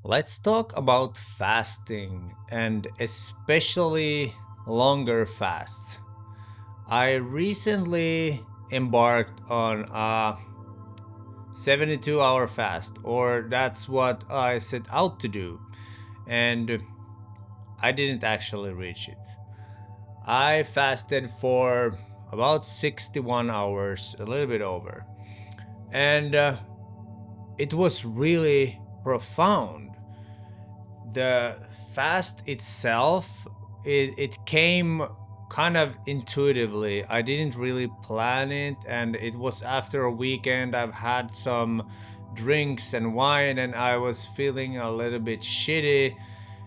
Let's talk about fasting and especially longer fasts. I recently embarked on a 72-hour fast, or that's what I set out to do, and I didn't actually reach it. I fasted for about 61 hours, a little bit over, and it was really profound. The fast itself, it came kind of intuitively. I didn't really plan it, and it was after a weekend. I've had some drinks and wine, and I was feeling a little bit shitty.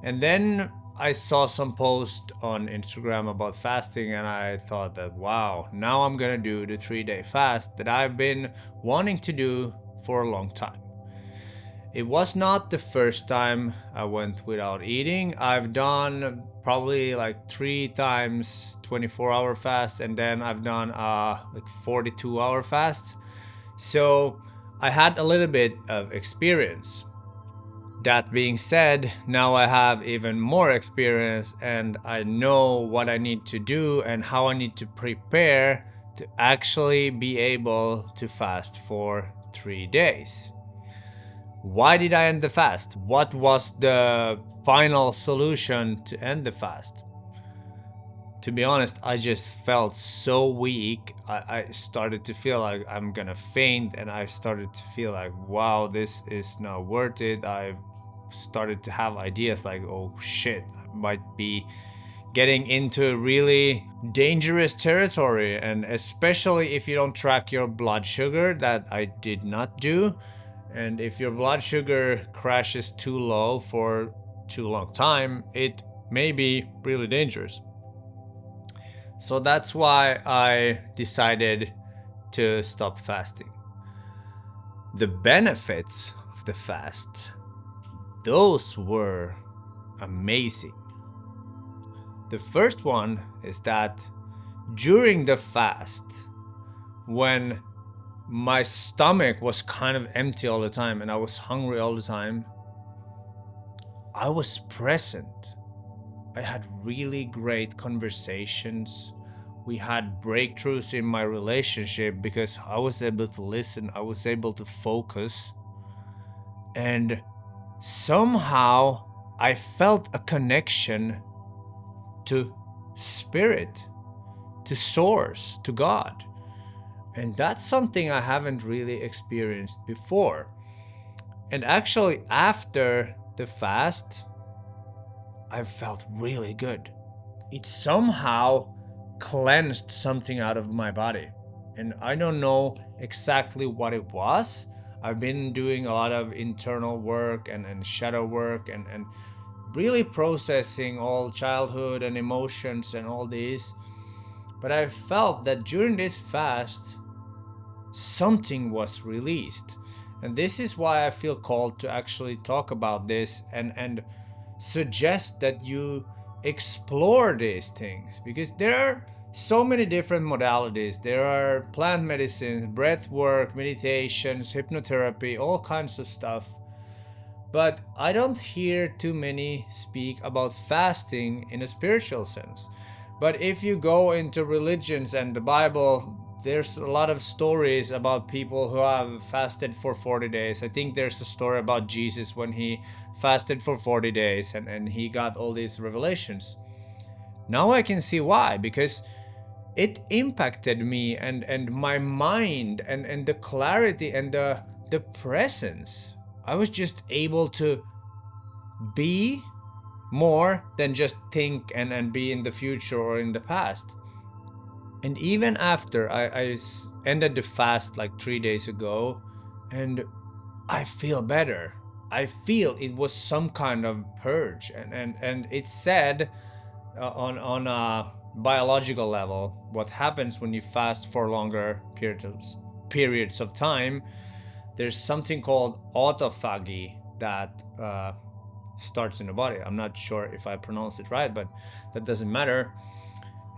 And then I saw some post on Instagram about fasting, and I thought that, wow, now I'm gonna do the 3-day fast that I've been wanting to do for a long time. It was not the first time I went without eating. I've done probably like 3 times 24-hour fast, and then I've done like 42-hour fast. So I had a little bit of experience. That being said, now I have even more experience, and I know what I need to do and how I need to prepare to actually be able to fast for 3 days. Why did I end the fast? What was the final solution to end the fast? To be honest, I just felt so weak. I started to feel like I'm gonna faint, and I started to feel like, wow, this is not worth it. I started to have ideas like, oh shit, I might be getting into really dangerous territory, and especially if you don't track your blood sugar, that I did not do. And if your blood sugar crashes too low for too long time, it may be really dangerous. So that's why I decided to stop fasting. The benefits of the fast, those were amazing. The first one is that during the fast, when my stomach was kind of empty all the time and I was hungry all the time, I was present. I had really great conversations. We had breakthroughs in my relationship because I was able to listen, I was able to focus, and somehow I felt a connection to spirit, to source, to God. And that's something I haven't really experienced before. And actually, after the fast, I felt really good. It somehow cleansed something out of my body. And I don't know exactly what it was. I've been doing a lot of internal work and shadow work and really processing all childhood and emotions and all these. But I felt that during this fast, something was released. And this is why I feel called to actually talk about this and suggest that you explore these things, because there are so many different modalities. There are plant medicines, breath work, meditations, hypnotherapy, all kinds of stuff. But I don't hear too many speak about fasting in a spiritual sense. But if you go into religions and the Bible, there's a lot of stories about people who have fasted for 40 days. I think there's a story about Jesus when he fasted for 40 days and he got all these revelations. Now I can see why, because it impacted me and my mind and the clarity and the presence. I was just able to be more than just think and be in the future or in the past. And even after I ended the fast like 3 days ago, and I feel better. I feel it was some kind of purge, and it said on a biological level what happens when you fast for longer periods of time. There's something called autophagy that starts in the body. I'm not sure if I pronounced it right, but that doesn't matter.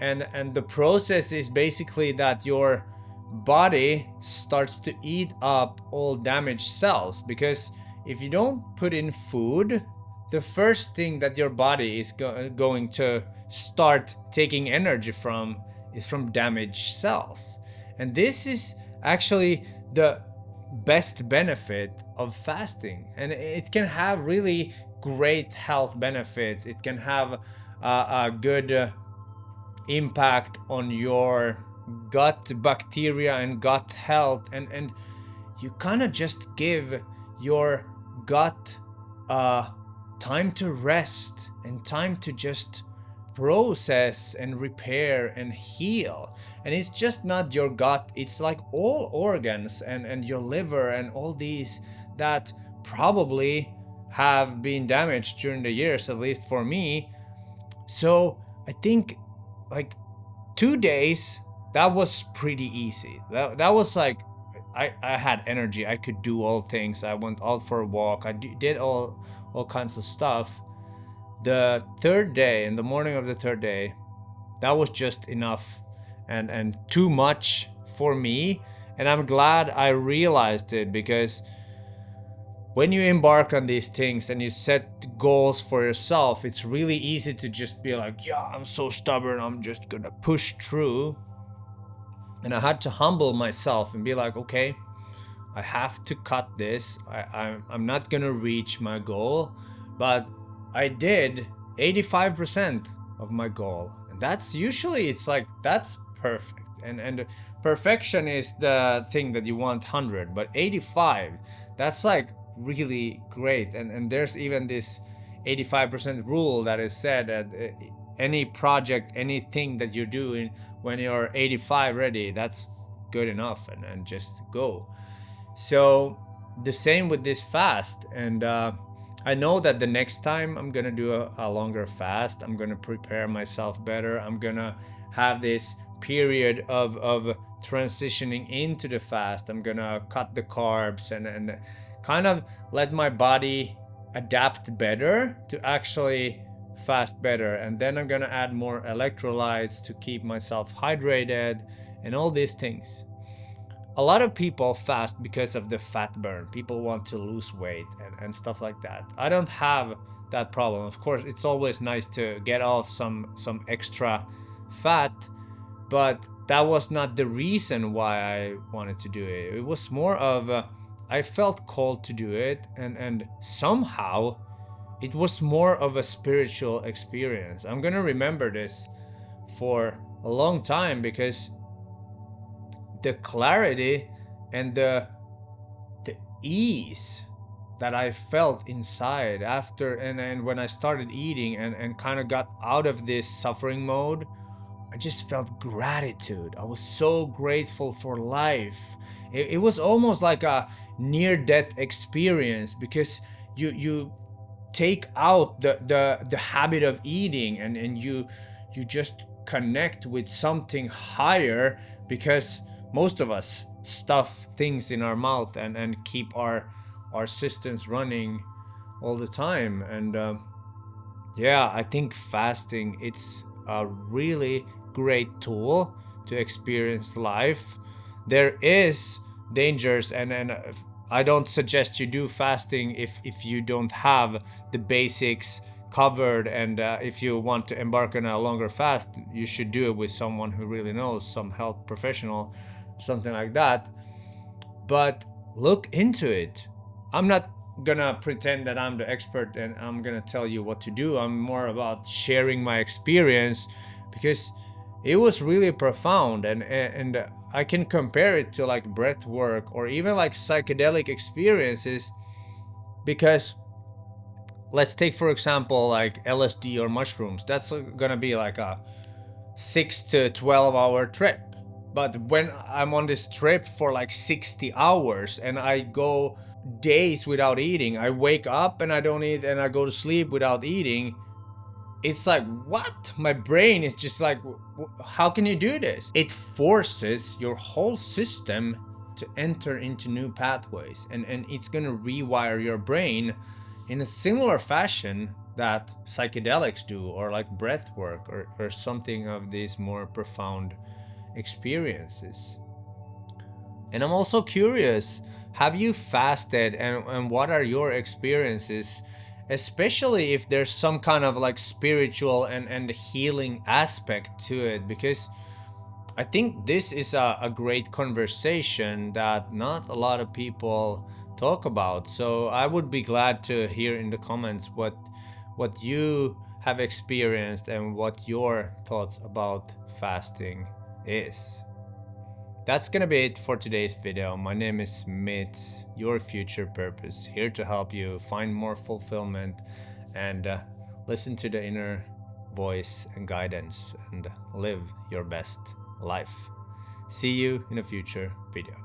And the process is basically that your body starts to eat up all damaged cells, because if you don't put in food, the first thing that your body is going to start taking energy from is from damaged cells. And this is actually the best benefit of fasting, and it can have really great health benefits. It can have a good impact on your gut bacteria and gut health, and you kind of just give your gut time to rest and time to just process and repair and heal. And it's just not your gut, it's like all organs and your liver and all these that probably have been damaged during the years, at least for me. So I think like 2 days, that was pretty easy. That was like I had energy. I could do all things. I went out for a walk. I did all kinds of stuff. The third day, in the morning of the third day, that was just enough and too much for me. And I'm glad I realized it, because when you embark on these things and you set goals for yourself, it's really easy to just be like, yeah, I'm so stubborn, I'm just gonna push through. And I had to humble myself and be like, okay, I have to cut this. I'm not gonna reach my goal, but I did 85% of my goal. And that's usually, it's like, that's perfect. And perfection is the thing that you want 100, but 85, that's like really great. And there's even this 85% rule that is said that any project, anything that you're doing, when you're 85 ready, that's good enough, and just go. So the same with this fast. And I know that the next time I'm gonna do a longer fast, I'm gonna prepare myself better. I'm gonna have this period of transitioning into the fast. I'm gonna cut the carbs and kind of let my body adapt better to actually fast better. And then I'm gonna add more electrolytes to keep myself hydrated and all these things. A lot of people fast because of the fat burn. People want to lose weight and stuff like that. I don't have that problem. Of course, it's always nice to get off some extra fat, but that was not the reason why I wanted to do it. It was more of I felt called to do it, and somehow it was more of a spiritual experience. I'm gonna remember this for a long time, because the clarity and the ease that I felt inside after, and when I started eating and kind of got out of this suffering mode, I just felt gratitude. I was so grateful for life. It was almost like a near-death experience, because you take out the habit of eating, and you just connect with something higher, because most of us stuff things in our mouth and keep our systems running all the time. And yeah, I think fasting, it's a really great tool to experience life. There is dangers, and I don't suggest you do fasting if you don't have the basics covered. And if you want to embark on a longer fast, you should do it with someone who really knows, some health professional, something like that. But look into it. I'm not gonna pretend that I'm the expert and I'm gonna tell you what to do. I'm more about sharing my experience, because it was really profound, and I can compare it to like breath work or even like psychedelic experiences. Because let's take for example like LSD or mushrooms. That's gonna be like a 6 to 12 hour trip. But when I'm on this trip for like 60 hours and I go days without eating, I wake up and I don't eat, and I go to sleep without eating, it's like, what? My brain is just like, how can you do this? It forces your whole system to enter into new pathways, and it's gonna rewire your brain in a similar fashion that psychedelics do, or like breath work, or something of these more profound experiences. And I'm also curious, Have you fasted, and what are your experiences? Especially if there's some kind of like spiritual and healing aspect to it, because I think this is a great conversation that not a lot of people talk about. So I would be glad to hear in the comments what you have experienced and what your thoughts about fasting is. That's gonna be it for today's video. My name is Mitz, your future purpose, here to help you find more fulfillment and listen to the inner voice and guidance and live your best life. See you in a future video.